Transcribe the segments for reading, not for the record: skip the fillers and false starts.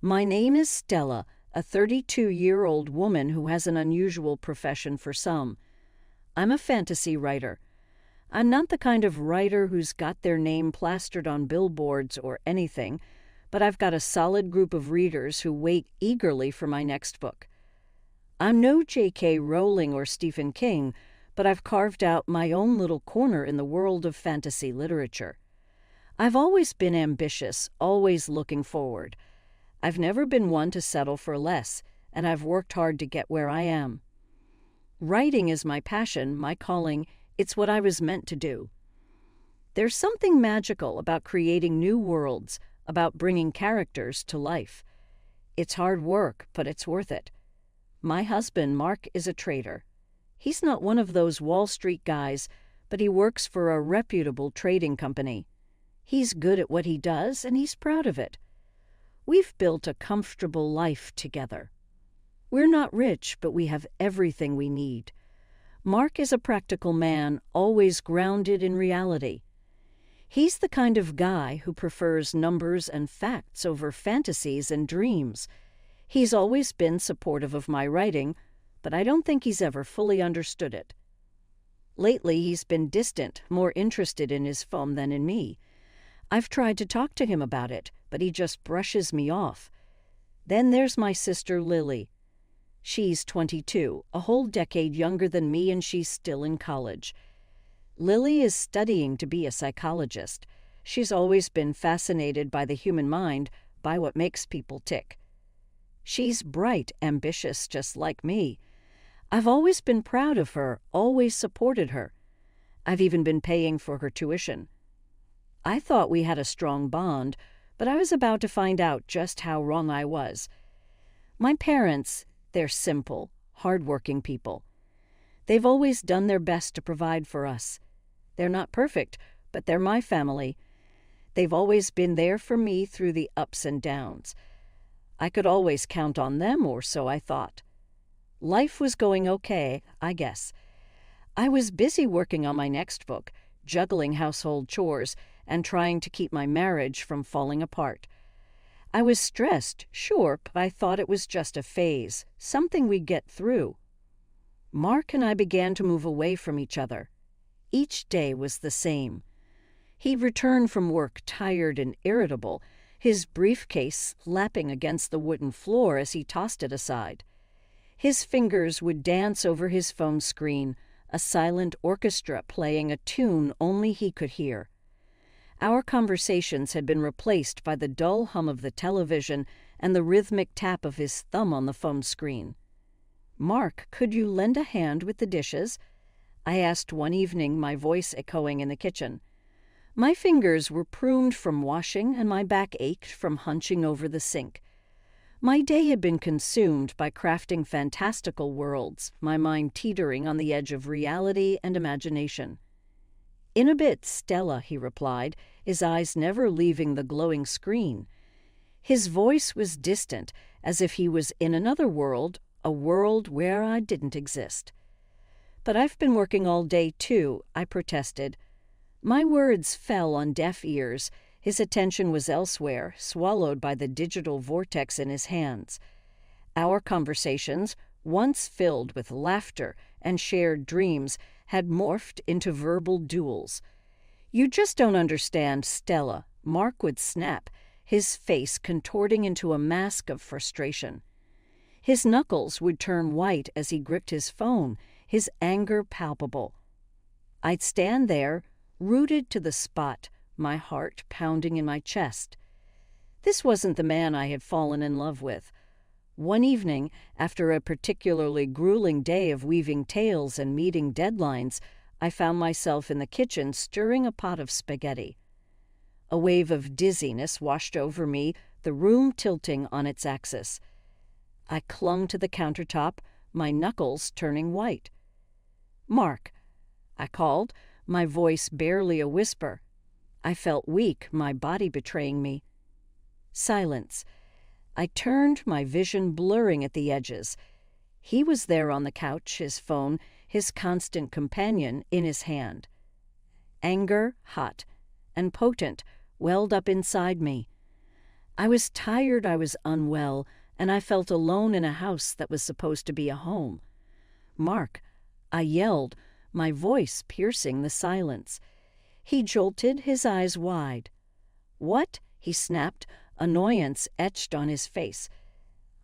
My name is Stella, a 32-year-old woman who has an unusual profession for some. I'm a fantasy writer. I'm not the kind of writer who's got their name plastered on billboards or anything, but I've got a solid group of readers who wait eagerly for my next book. I'm no J.K. Rowling or Stephen King, but I've carved out my own little corner in the world of fantasy literature. I've always been ambitious, always looking forward. I've never been one to settle for less, and I've worked hard to get where I am. Writing is my passion, my calling. It's what I was meant to do. There's something magical about creating new worlds, about bringing characters to life. It's hard work, but it's worth it. My husband, Mark, is a trader. He's not one of those Wall Street guys, but he works for a reputable trading company. He's good at what he does, and he's proud of it. We've built a comfortable life together. We're not rich, but we have everything we need. Mark is a practical man, always grounded in reality. He's the kind of guy who prefers numbers and facts over fantasies and dreams. He's always been supportive of my writing, but I don't think he's ever fully understood it. Lately, he's been distant, more interested in his phone than in me. I've tried to talk to him about it, but he just brushes me off. Then there's my sister Lily. She's 22, a whole decade younger than me, and she's still in college. Lily is studying to be a psychologist. She's always been fascinated by the human mind, by what makes people tick. She's bright, ambitious, just like me. I've always been proud of her, always supported her. I've even been paying for her tuition. I thought we had a strong bond, but I was about to find out just how wrong I was. My parents, they're simple, hard-working people. They've always done their best to provide for us. They're not perfect, but they're my family. They've always been there for me through the ups and downs. I could always count on them, or so I thought. Life was going okay, I guess. I was busy working on my next book, juggling household chores, and trying to keep my marriage from falling apart. I was stressed, sure, but I thought it was just a phase, something we'd get through. Mark and I began to move away from each other. Each day was the same. He'd return from work tired and irritable, his briefcase slapping against the wooden floor as he tossed it aside. His fingers would dance over his phone screen, a silent orchestra playing a tune only he could hear. Our conversations had been replaced by the dull hum of the television and the rhythmic tap of his thumb on the phone screen. "Mark, could you lend a hand with the dishes?" I asked one evening, my voice echoing in the kitchen. My fingers were pruned from washing, and my back ached from hunching over the sink. My day had been consumed by crafting fantastical worlds, my mind teetering on the edge of reality and imagination. "In a bit, Stella," he replied, his eyes never leaving the glowing screen. His voice was distant, as if he was in another world, a world where I didn't exist. "But I've been working all day, too," I protested. My words fell on deaf ears. His attention was elsewhere, swallowed by the digital vortex in his hands. Our conversations, once filled with laughter and shared dreams, had morphed into verbal duels. "You just don't understand, Stella," Mark would snap, his face contorting into a mask of frustration. His knuckles would turn white as he gripped his phone, his anger palpable. I'd stand there, rooted to the spot, my heart pounding in my chest. This wasn't the man I had fallen in love with. One evening, after a particularly grueling day of weaving tales and meeting deadlines, I found myself in the kitchen stirring a pot of spaghetti. A wave of dizziness washed over me, the room tilting on its axis. I clung to the countertop, my knuckles turning white. "Mark," I called, my voice barely a whisper. I felt weak, my body betraying me. Silence. I turned, my vision blurring at the edges. He was there on the couch, his phone, his constant companion, in his hand. Anger, hot and potent, welled up inside me. I was tired, I was unwell, and I felt alone in a house that was supposed to be a home. "Mark," I yelled, my voice piercing the silence. He jolted, his eyes wide. "What?" he snapped, annoyance etched on his face.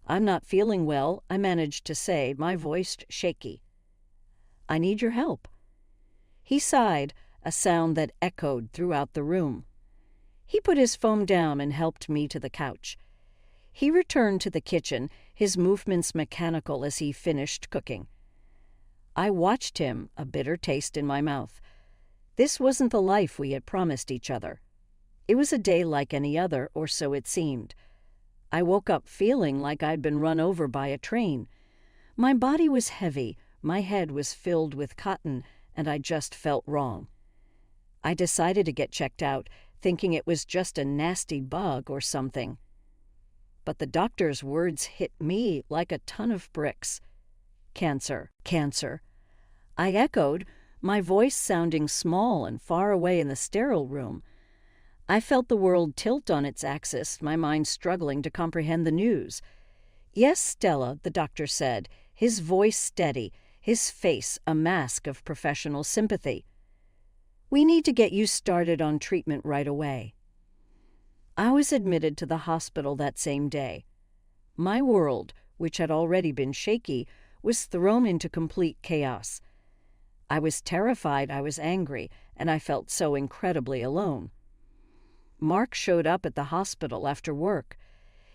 "I'm not feeling well," I managed to say, my voice shaky. "I need your help." He sighed, a sound that echoed throughout the room. He put his phone down and helped me to the couch. He returned to the kitchen, his movements mechanical as he finished cooking. I watched him, a bitter taste in my mouth. This wasn't the life we had promised each other. It was a day like any other, or so it seemed. I woke up feeling like I'd been run over by a train. My body was heavy, my head was filled with cotton, and I just felt wrong. I decided to get checked out, thinking it was just a nasty bug or something. But the doctor's words hit me like a ton of bricks. "Cancer, cancer." I echoed, my voice sounding small and far away in the sterile room. I felt the world tilt on its axis, my mind struggling to comprehend the news. "Yes, Stella," the doctor said, his voice steady, his face a mask of professional sympathy. "We need to get you started on treatment right away." I was admitted to the hospital that same day. My world, which had already been shaky, was thrown into complete chaos. I was terrified, I was angry, and I felt so incredibly alone. Mark showed up at the hospital after work.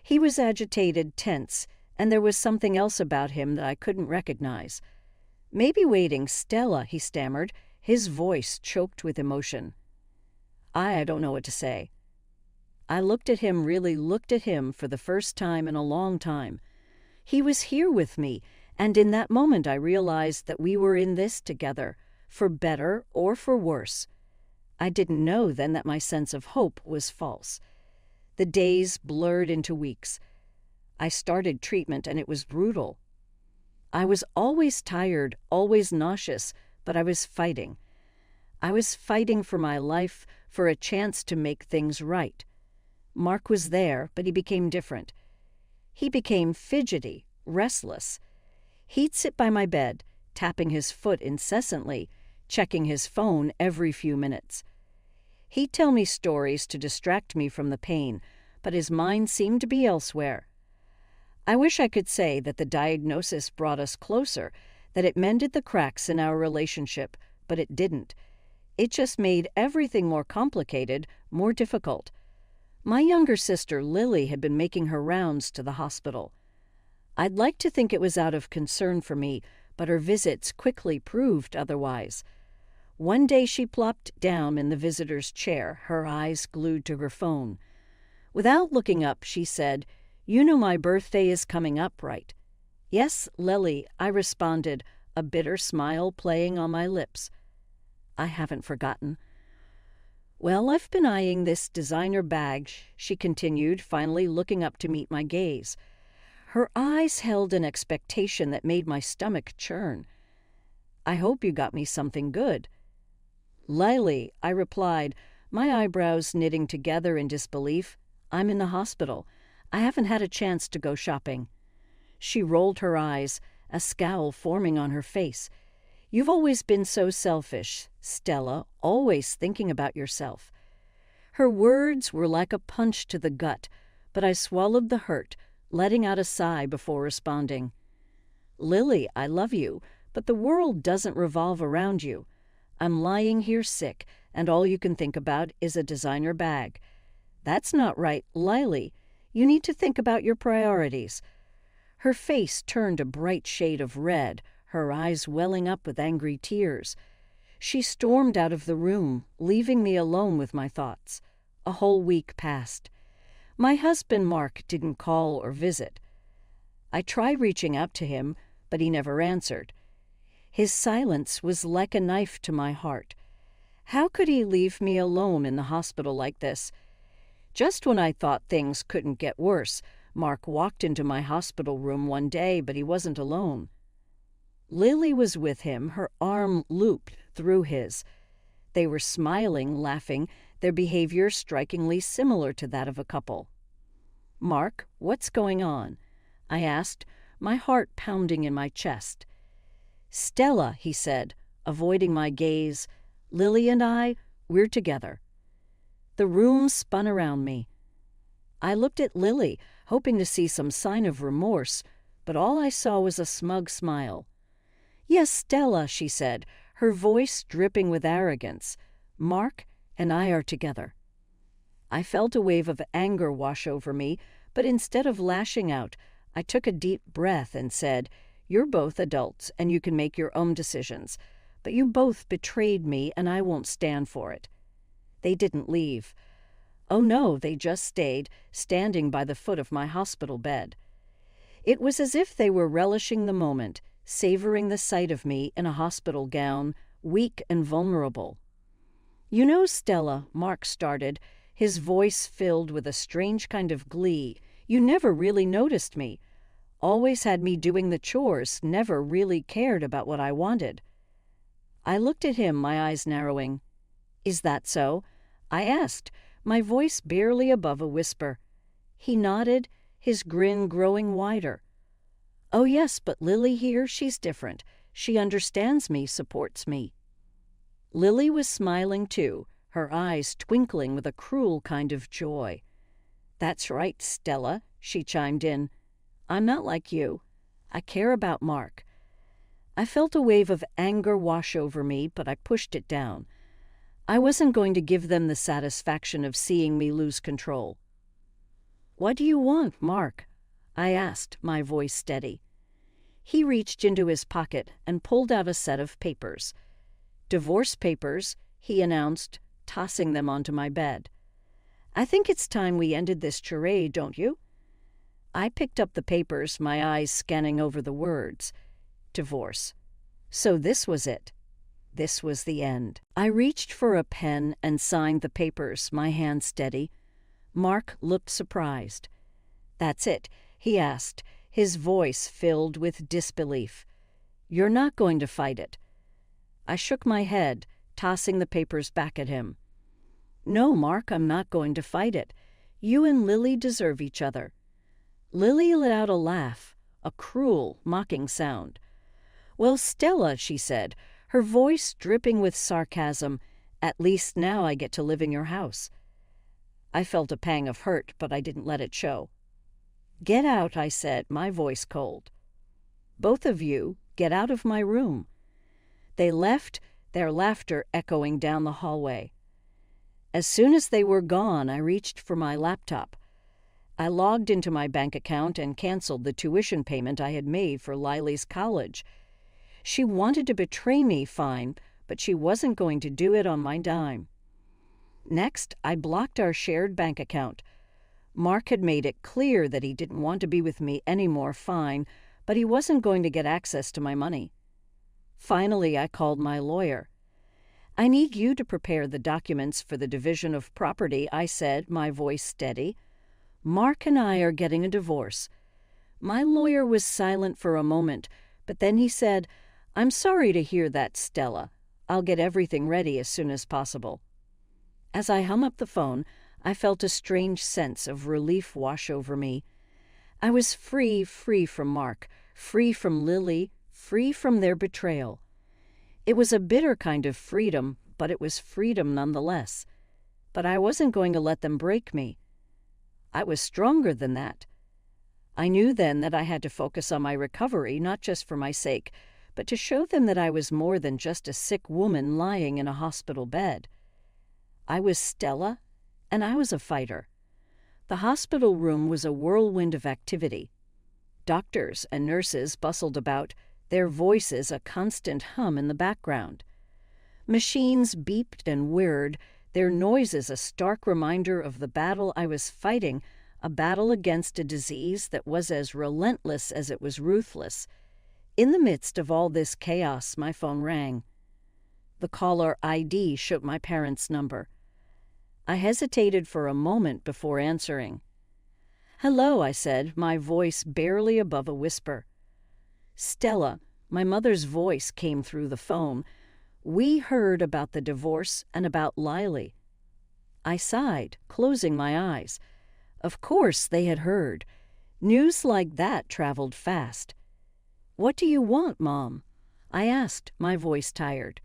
He was agitated, tense, and there was something else about him that I couldn't recognize. "Maybe waiting, Stella," he stammered, his voice choked with emotion. I don't know what to say. I looked at him, really looked at him for the first time in a long time. He was here with me, and in that moment I realized that we were in this together, for better or for worse. I didn't know then that my sense of hope was false. The days blurred into weeks. I started treatment and it was brutal. I was always tired, always nauseous, but I was fighting. I was fighting for my life, for a chance to make things right. Mark was there, but he became different. He became fidgety, restless. He'd sit by my bed, tapping his foot incessantly, checking his phone every few minutes. He'd tell me stories to distract me from the pain, but his mind seemed to be elsewhere. I wish I could say that the diagnosis brought us closer, that it mended the cracks in our relationship, but it didn't. It just made everything more complicated, more difficult. My younger sister, Lily, had been making her rounds to the hospital. I'd like to think it was out of concern for me, but her visits quickly proved otherwise. One day she plopped down in the visitor's chair, her eyes glued to her phone. Without looking up, she said, "You know my birthday is coming up, right?" "Yes, Lily," I responded, a bitter smile playing on my lips. "I haven't forgotten." "Well, I've been eyeing this designer bag," she continued, finally looking up to meet my gaze. Her eyes held an expectation that made my stomach churn. "I hope you got me something good." "Lily," I replied, my eyebrows knitting together in disbelief. "I'm in the hospital. I haven't had a chance to go shopping." She rolled her eyes, a scowl forming on her face. "You've always been so selfish, Stella, always thinking about yourself." Her words were like a punch to the gut, but I swallowed the hurt, letting out a sigh before responding. "Lily, I love you, but the world doesn't revolve around you. I'm lying here sick, and all you can think about is a designer bag. That's not right, Lily. You need to think about your priorities." Her face turned a bright shade of red, her eyes welling up with angry tears. She stormed out of the room, leaving me alone with my thoughts. A whole week passed. My husband, Mark, didn't call or visit. I tried reaching out to him, but he never answered. His silence was like a knife to my heart. How could he leave me alone in the hospital like this? Just when I thought things couldn't get worse, Mark walked into my hospital room one day, but he wasn't alone. Lily was with him, her arm looped through his. They were smiling, laughing, their behavior strikingly similar to that of a couple. "Mark, what's going on?" I asked, my heart pounding in my chest. "Stella," he said, avoiding my gaze. "Lily and I, we're together." The room spun around me. I looked at Lily, hoping to see some sign of remorse, but all I saw was a smug smile. "Yes, Stella," she said, her voice dripping with arrogance. "Mark and I are together." I felt a wave of anger wash over me, but instead of lashing out, I took a deep breath and said, "You're both adults and you can make your own decisions, but you both betrayed me and I won't stand for it." They didn't leave. Oh no, they just stayed, standing by the foot of my hospital bed. It was as if they were relishing the moment, savoring the sight of me in a hospital gown, weak and vulnerable. "You know, Stella," Mark started, his voice filled with a strange kind of glee, "you never really noticed me. Always had me doing the chores, never really cared about what I wanted." I looked at him, my eyes narrowing. "Is that so?" I asked, my voice barely above a whisper. He nodded, his grin growing wider. "Oh yes, but Lily here, she's different. She understands me, supports me." Lily was smiling too, her eyes twinkling with a cruel kind of joy. "That's right, Stella," she chimed in. "I'm not like you. I care about Mark." I felt a wave of anger wash over me, but I pushed it down. I wasn't going to give them the satisfaction of seeing me lose control. "What do you want, Mark?" I asked, my voice steady. He reached into his pocket and pulled out a set of papers. "Divorce papers," he announced, tossing them onto my bed. "I think it's time we ended this charade, don't you?" I picked up the papers, my eyes scanning over the words. Divorce. So this was it. This was the end. I reached for a pen and signed the papers, my hand steady. Mark looked surprised. "That's it?" he asked, his voice filled with disbelief. "You're not going to fight it?" I shook my head, tossing the papers back at him. "No, Mark, I'm not going to fight it. You and Lily deserve each other." Lily let out a laugh, a cruel, mocking sound. "Well, Stella," she said, her voice dripping with sarcasm, "at least now I get to live in your house." I felt a pang of hurt, but I didn't let it show. "Get out," I said, my voice cold. "Both of you, get out of my room." They left, their laughter echoing down the hallway. As soon as they were gone, I reached for my laptop. I logged into my bank account and canceled the tuition payment I had made for Lily's college. She wanted to betray me, fine, but she wasn't going to do it on my dime. Next, I blocked our shared bank account. Mark had made it clear that he didn't want to be with me anymore, fine, but he wasn't going to get access to my money. Finally, I called my lawyer. "I need you to prepare the documents for the division of property," I said, my voice steady. "Mark and I are getting a divorce." My lawyer was silent for a moment, but then he said, "I'm sorry to hear that, Stella. I'll get everything ready as soon as possible." As I hung up the phone, I felt a strange sense of relief wash over me. I was free from Mark, free from Lily, free from their betrayal. It was a bitter kind of freedom, but it was freedom nonetheless. But I wasn't going to let them break me. I was stronger than that. I knew then that I had to focus on my recovery, not just for my sake, but to show them that I was more than just a sick woman lying in a hospital bed. I was Stella, and I was a fighter. The hospital room was a whirlwind of activity. Doctors and nurses bustled about, their voices a constant hum in the background. Machines beeped and whirred, their noises a stark reminder of the battle I was fighting, a battle against a disease that was as relentless as it was ruthless. In the midst of all this chaos, my phone rang. The caller ID showed my parents' number. I hesitated for a moment before answering. "Hello," I said, my voice barely above a whisper. "Stella," my mother's voice came through the phone. "We heard about the divorce and about Lily." I sighed, closing my eyes. Of course they had heard. News like that traveled fast. "What do you want, Mom?" I asked, my voice tired.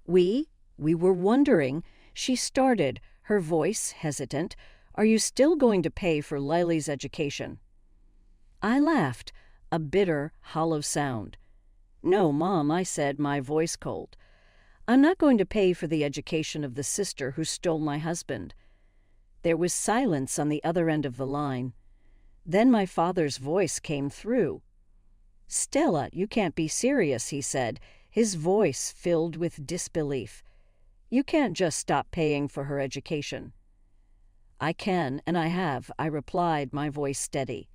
We were wondering," she started, her voice hesitant. "Are you still going to pay for Lily's education?" I laughed, a bitter, hollow sound. "No, Mom," I said, my voice cold. "I'm not going to pay for the education of the sister who stole my husband." There was silence on the other end of the line. Then my father's voice came through. "Stella, you can't be serious," he said, his voice filled with disbelief. "You can't just stop paying for her education." "I can, and I have," I replied, my voice steady.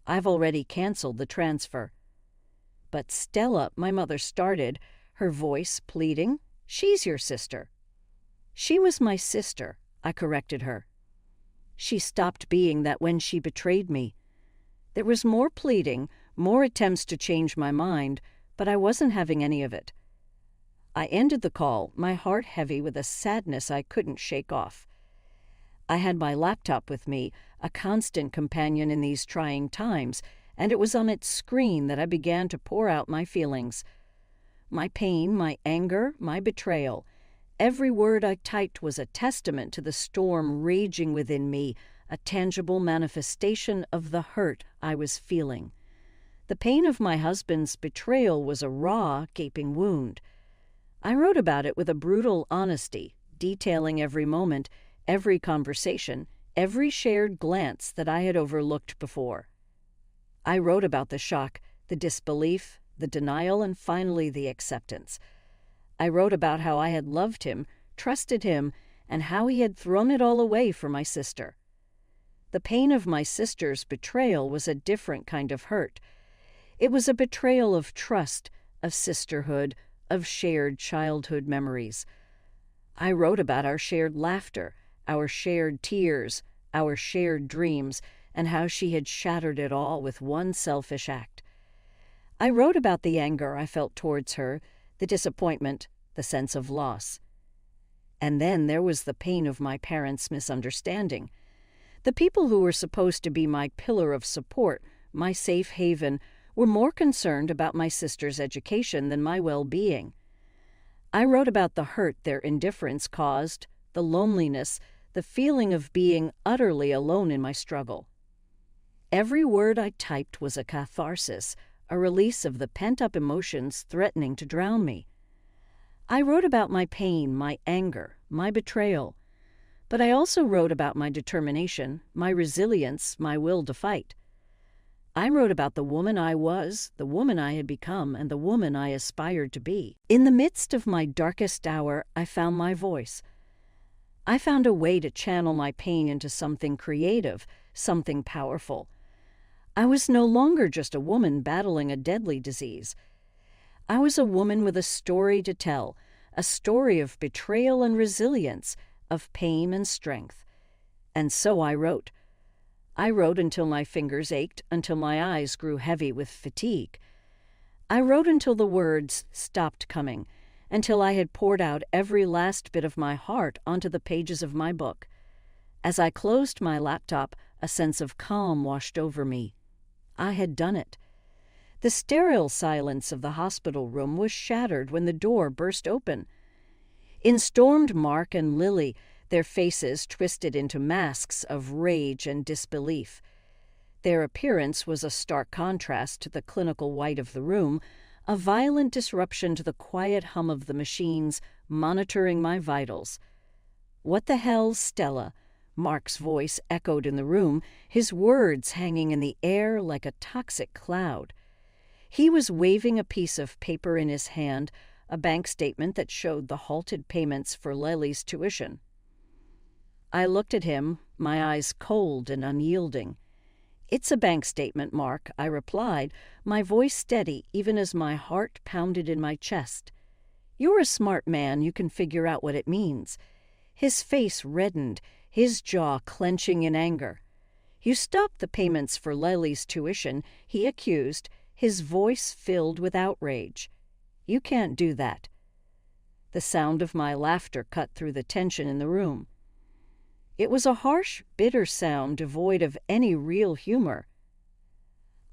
"I've already canceled the transfer." "But Stella," my mother started, her voice pleading, "she's your sister." "She was my sister," I corrected her. "She stopped being that when she betrayed me." There was more pleading, more attempts to change my mind, but I wasn't having any of it. I ended the call, my heart heavy with a sadness I couldn't shake off. I had my laptop with me, a constant companion in these trying times, and it was on its screen that I began to pour out my feelings. My pain, my anger, my betrayal. Every word I typed was a testament to the storm raging within me, a tangible manifestation of the hurt I was feeling. The pain of my husband's betrayal was a raw, gaping wound. I wrote about it with a brutal honesty, detailing every moment, every conversation, every shared glance that I had overlooked before. I wrote about the shock, the disbelief, the denial, and finally the acceptance. I wrote about how I had loved him, trusted him, and how he had thrown it all away for my sister. The pain of my sister's betrayal was a different kind of hurt. It was a betrayal of trust, of sisterhood, of shared childhood memories. I wrote about our shared laughter, our shared tears, our shared dreams, and how she had shattered it all with one selfish act. I wrote about the anger I felt towards her, the disappointment, the sense of loss. And then there was the pain of my parents' misunderstanding. The people who were supposed to be my pillar of support, my safe haven, were more concerned about my sister's education than my well-being. I wrote about the hurt their indifference caused, the loneliness, the feeling of being utterly alone in my struggle. Every word I typed was a catharsis, a release of the pent-up emotions threatening to drown me. I wrote about my pain, my anger, my betrayal, but I also wrote about my determination, my resilience, my will to fight. I wrote about the woman I was, the woman I had become, and the woman I aspired to be. In the midst of my darkest hour, I found my voice. I found a way to channel my pain into something creative, something powerful. I was no longer just a woman battling a deadly disease. I was a woman with a story to tell, a story of betrayal and resilience, of pain and strength. And so I wrote. I wrote until my fingers ached, until my eyes grew heavy with fatigue. I wrote until the words stopped coming, until I had poured out every last bit of my heart onto the pages of my book. As I closed my laptop, a sense of calm washed over me. I had done it. The sterile silence of the hospital room was shattered when the door burst open. In stormed Mark and Lily, their faces twisted into masks of rage and disbelief. Their appearance was a stark contrast to the clinical white of the room, a violent disruption to the quiet hum of the machines monitoring my vitals. "What the hell, Stella?" Mark's voice echoed in the room, his words hanging in the air like a toxic cloud. He was waving a piece of paper in his hand, a bank statement that showed the halted payments for Lily's tuition. I looked at him, my eyes cold and unyielding. "It's a bank statement, Mark," I replied, my voice steady even as my heart pounded in my chest. "You're a smart man, you can figure out what it means." His face reddened, his jaw clenching in anger. "You stopped the payments for Lily's tuition," he accused, his voice filled with outrage. "You can't do that." The sound of my laughter cut through the tension in the room. It was a harsh, bitter sound devoid of any real humor.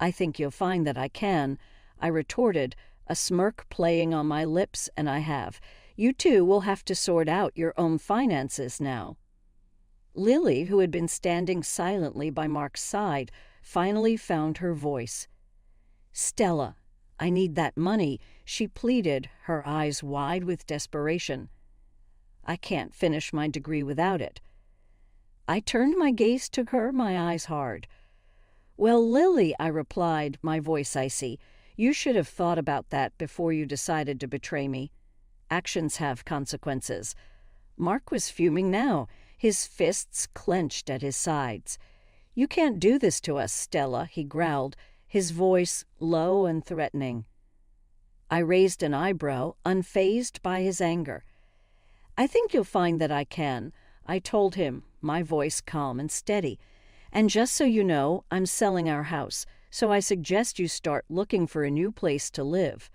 "I think you'll find that I can," I retorted, a smirk playing on my lips, and I have. "You two will have to sort out your own finances now." Lily, who had been standing silently by Mark's side, finally found her voice. "Stella, I need that money," she pleaded, her eyes wide with desperation. "I can't finish my degree without it." I turned my gaze to her, my eyes hard. "Well, Lily," I replied, my voice icy, "you should have thought about that before you decided to betray me. Actions have consequences." Mark was fuming now, his fists clenched at his sides. "You can't do this to us, Stella," he growled, his voice low and threatening. I raised an eyebrow, unfazed by his anger. "I think you'll find that I can," I told him, my voice calm and steady. "And just so you know, I'm selling our house, so I suggest you start looking for a new place to live."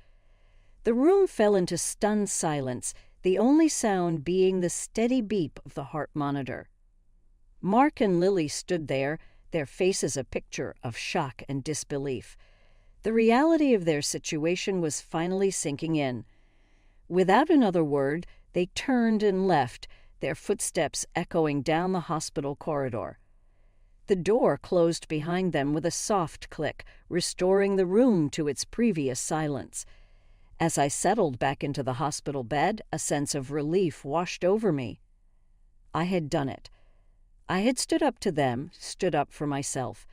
The room fell into stunned silence, the only sound being the steady beep of the heart monitor. Mark and Lily stood there, their faces a picture of shock and disbelief. The reality of their situation was finally sinking in. Without another word, they turned and left, their footsteps echoing down the hospital corridor. The door closed behind them with a soft click, restoring the room to its previous silence. As I settled back into the hospital bed, a sense of relief washed over me. I had done it. I had stood up to them, stood up for myself.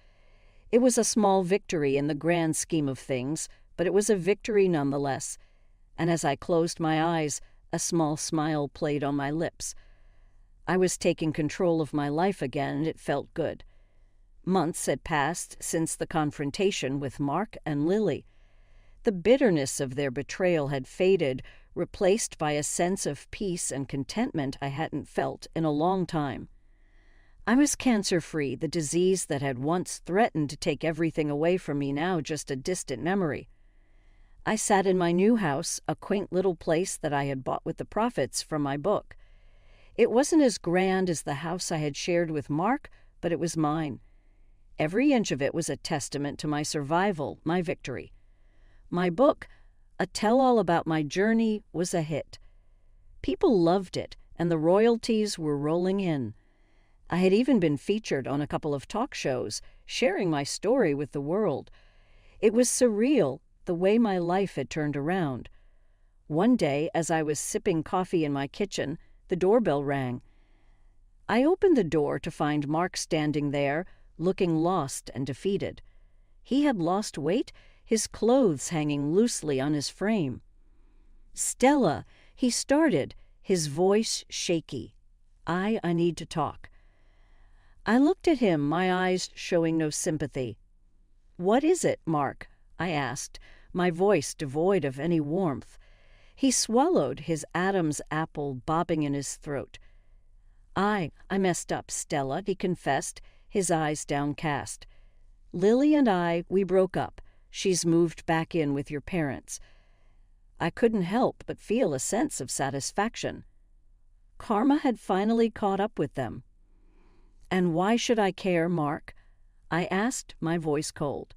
It was a small victory in the grand scheme of things, but it was a victory nonetheless. And as I closed my eyes, a small smile played on my lips. I was taking control of my life again, and it felt good. Months had passed since the confrontation with Mark and Lily. The bitterness of their betrayal had faded, replaced by a sense of peace and contentment I hadn't felt in a long time. I was cancer-free, the disease that had once threatened to take everything away from me now just a distant memory. I sat in my new house, a quaint little place that I had bought with the profits from my book. It wasn't as grand as the house I had shared with Mark, but it was mine. Every inch of it was a testament to my survival, my victory. My book, a tell-all about my journey, was a hit. People loved it, and the royalties were rolling in. I had even been featured on a couple of talk shows, sharing my story with the world. It was surreal, the way my life had turned around. One day, as I was sipping coffee in my kitchen, the doorbell rang. I opened the door to find Mark standing there, looking lost and defeated. He had lost weight, his clothes hanging loosely on his frame. "Stella," he started, his voice shaky. I need to talk." I looked at him, my eyes showing no sympathy. "What is it, Mark?" I asked, my voice devoid of any warmth. He swallowed, his Adam's apple bobbing in his throat. I messed up, Stella," he confessed, his eyes downcast. "Lily and we broke up. She's moved back in with your parents." I couldn't help but feel a sense of satisfaction. Karma had finally caught up with them. "And why should I care, Mark?" I asked, my voice cold.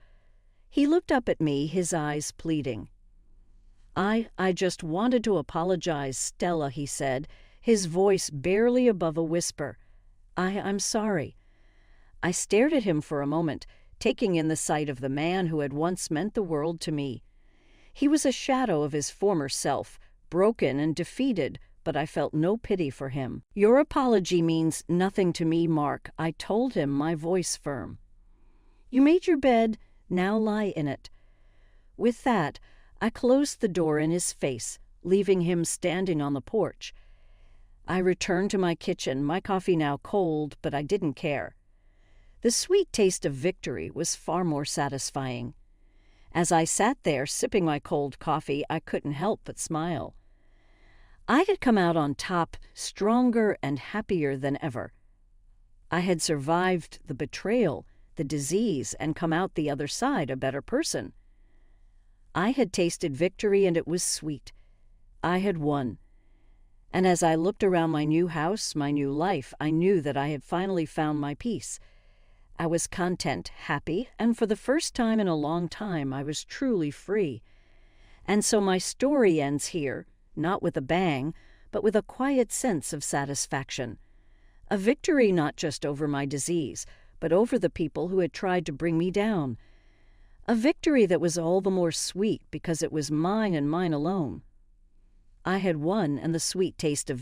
He looked up at me, his eyes pleading. I just wanted to apologize, Stella," he said, his voice barely above a whisper. I'm sorry." I stared at him for a moment, taking in the sight of the man who had once meant the world to me. He was a shadow of his former self, broken and defeated, but I felt no pity for him. "Your apology means nothing to me, Mark," I told him, my voice firm. "You made your bed, now lie in it." With that, I closed the door in his face, leaving him standing on the porch. I returned to my kitchen, my coffee now cold, but I didn't care. The sweet taste of victory was far more satisfying. As I sat there sipping my cold coffee, I couldn't help but smile. I had come out on top, stronger and happier than ever. I had survived the betrayal, the disease, and come out the other side a better person. I had tasted victory, and it was sweet. I had won. And as I looked around my new house, my new life, I knew that I had finally found my peace. I was content, happy, and for the first time in a long time, I was truly free. And so my story ends here, not with a bang, but with a quiet sense of satisfaction. A victory not just over my disease, but over the people who had tried to bring me down. A victory that was all the more sweet because it was mine and mine alone. I had won, and the sweet taste of